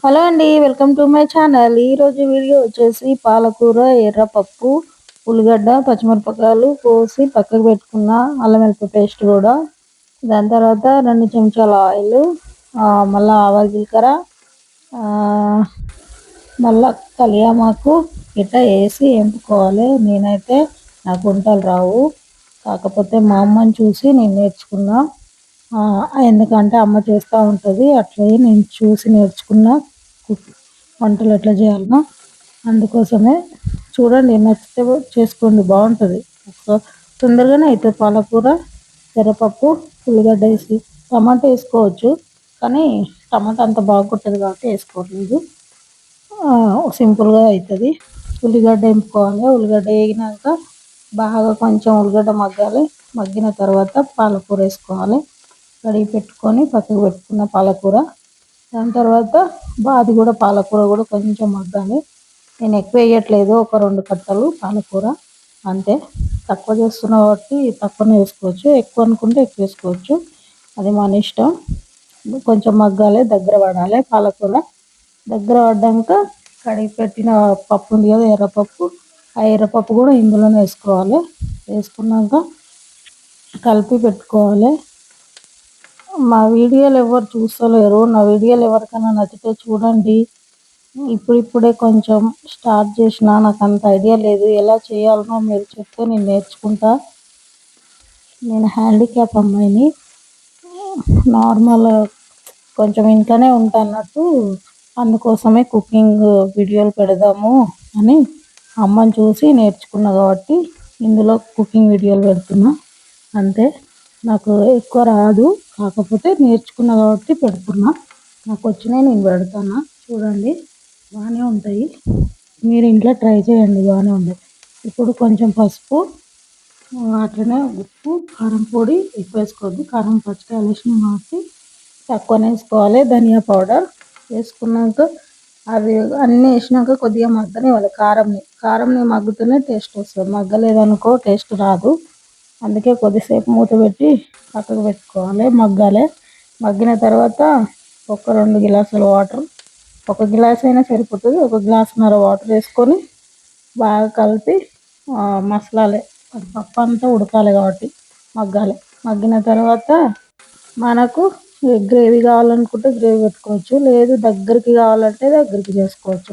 Hello అండి, welcome to my channel. ఈరోజు video వచ్చేసి పాలకూర, ఎర్రపప్పు, ఉల్లిగడ్డ, పచ్చిమిరపకాయలు కోసి పక్కకు పెట్టుకున్న, అల్లం వెల్లుల్లి పేస్ట్ కూడా, దాని తర్వాత 2 చెంచాల ఆయిల్, మళ్ళీ ఆవాలు జీలకర్ర, మళ్ళీ కలియామాకు ఇట్లా వేసి ఎంపుకోవాలి. నేనైతే నాకు వంటలు రావు, కాకపోతే మా అమ్మని చూసి నేను నేర్చుకున్నా. ఎందుకంటే అమ్మ చేస్తూ ఉంటుంది, అట్లే నేను చూసి నేర్చుకున్న వంటలు ఎట్లా చేయాలనో. అందుకోసమే చూడండి, నచ్చితే చేసుకోండి, బాగుంటుంది. తొందరగానే అవుతుంది. పాలకూర, ఎర్రపప్పు, ఉల్లిగడ్డ వేసి టమాటా వేసుకోవచ్చు, కానీ టమాటా అంత బాగుంటుంది కాబట్టి వేసుకోవట్లేదు. సింపుల్గా అవుతుంది. ఉల్లిగడ్డ వేపుకోవాలి. ఉల్లిగడ్డ వేగినాక బాగా కొంచెం ఉల్లిగడ్డ మగ్గాలి. మగ్గిన తర్వాత పాలకూర వేసుకోవాలి. కడిగి పెట్టుకొని పక్కకు పెట్టుకున్న పాలకూర, దాని తర్వాత అది కూడా పాలకూర కూడా కొంచెం మగ్గాలి. నేను ఎక్కువ వేయట్లేదు, ఒక 2 కట్టలు పాలకూర అంతే. తక్కువ చేస్తున్నా కాబట్టి తక్కువనే వేసుకోవచ్చు, ఎక్కువ అనుకుంటే ఎక్కువ వేసుకోవచ్చు, అది మన ఇష్టం. కొంచెం మగ్గాలి, దగ్గర పడాలి పాలకూర. దగ్గర పడ్డాక కడిగి పెట్టిన పప్పు ఉంది కదా, ఎర్రపప్పు, ఆ ఎర్రపప్పు కూడా ఇందులోనే వేసుకోవాలి. వేసుకున్నాక కలిపి పెట్టుకోవాలి. మా వీడియోలు ఎవరు చూస్తలేరు, నా వీడియోలు ఎవరికైనా నచ్చితే చూడండి. ఇప్పుడిప్పుడే కొంచెం స్టార్ట్ చేసిన, నాకు అంత ఐడియా లేదు. ఎలా చేయాలనో మీరు చెప్తే నేను నేర్చుకుంటా. నేను హ్యాండిక్యాప్ అమ్మాయిని, నార్మల్ కొంచెం ఇంట్లోనే ఉంటానట్టు, అందుకోసమే కుకింగ్ వీడియోలు పెడదాము అని అమ్మని చూసి నేర్చుకున్నా కాబట్టి ఇందులో కుకింగ్ వీడియోలు పెడుతున్నా అంతే. నాకు ఎక్కువ రాదు, కాకపోతే నేర్చుకున్నా కాబట్టి పెడుతున్నా. నాకు వచ్చినాయి నేను పెడతాను, చూడండి, బాగానే ఉంటాయి. మీరు ఇంట్లో ట్రై చేయండి, బాగానే ఉంటాయి. ఇప్పుడు కొంచెం పసుపు, అట్లనే ఉప్పు, కారం పొడి ఎక్కువ వేసుకోవద్దు, కారం పచ్చికాయలు వేసినాం కాబట్టి తక్కువనే వేసుకోవాలి. ధనియా పౌడర్ వేసుకున్నాక అవి అన్నీ వేసినాక కొద్దిగా మగ్గనివ్వాలి. కారంని మగ్గుతూనే టేస్ట్ వస్తుంది, మగ్గలేదనుకో టేస్ట్ రాదు. అందుకే కొద్దిసేపు మూత పెట్టి పక్కకు పెట్టుకోవాలి, మగ్గాలి. మగ్గిన తర్వాత ఒక 2 గ్లాసుల వాటర్, 1 గ్లాస్ అయినా సరిపోతుంది, 1 గ్లాసున్నర వాటర్ వేసుకొని బాగా కలిపి మసలాలి. అది పప్పు అంతా ఉడకాలి కాబట్టి మగ్గాలి. మగ్గిన తర్వాత మనకు గ్రేవీ కావాలనుకుంటే గ్రేవీ పెట్టుకోవచ్చు, లేదు దగ్గరికి కావాలంటే దగ్గరికి చేసుకోవచ్చు.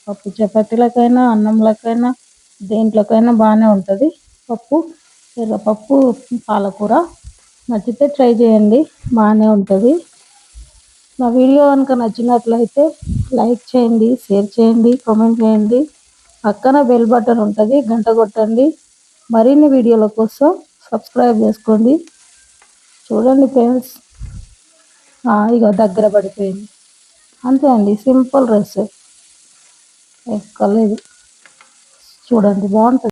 పప్పు చపాతీలకైనా, అన్నంలకైనా, దేంట్లోకైనా బాగానే ఉంటుంది పప్పు. ఎర్రపప్పు, పాలకూర నచ్చితే ట్రై చేయండి, బాగానే ఉంటుంది. నా వీడియో కనుక నచ్చినట్లయితే లైక్ చేయండి, షేర్ చేయండి, కామెంట్ చేయండి. పక్కన బెల్ బటన్ ఉంటుంది, గంట కొట్టండి. మరిన్ని వీడియోల కోసం సబ్స్క్రైబ్ చేసుకోండి. చూడండి ఫ్రెండ్స్, ఇక దగ్గర పడిపోయింది. అంతే అండి, సింపుల్ రెసిపీ, ఎక్కలేదు. చూడండి, బాగుంటుంది.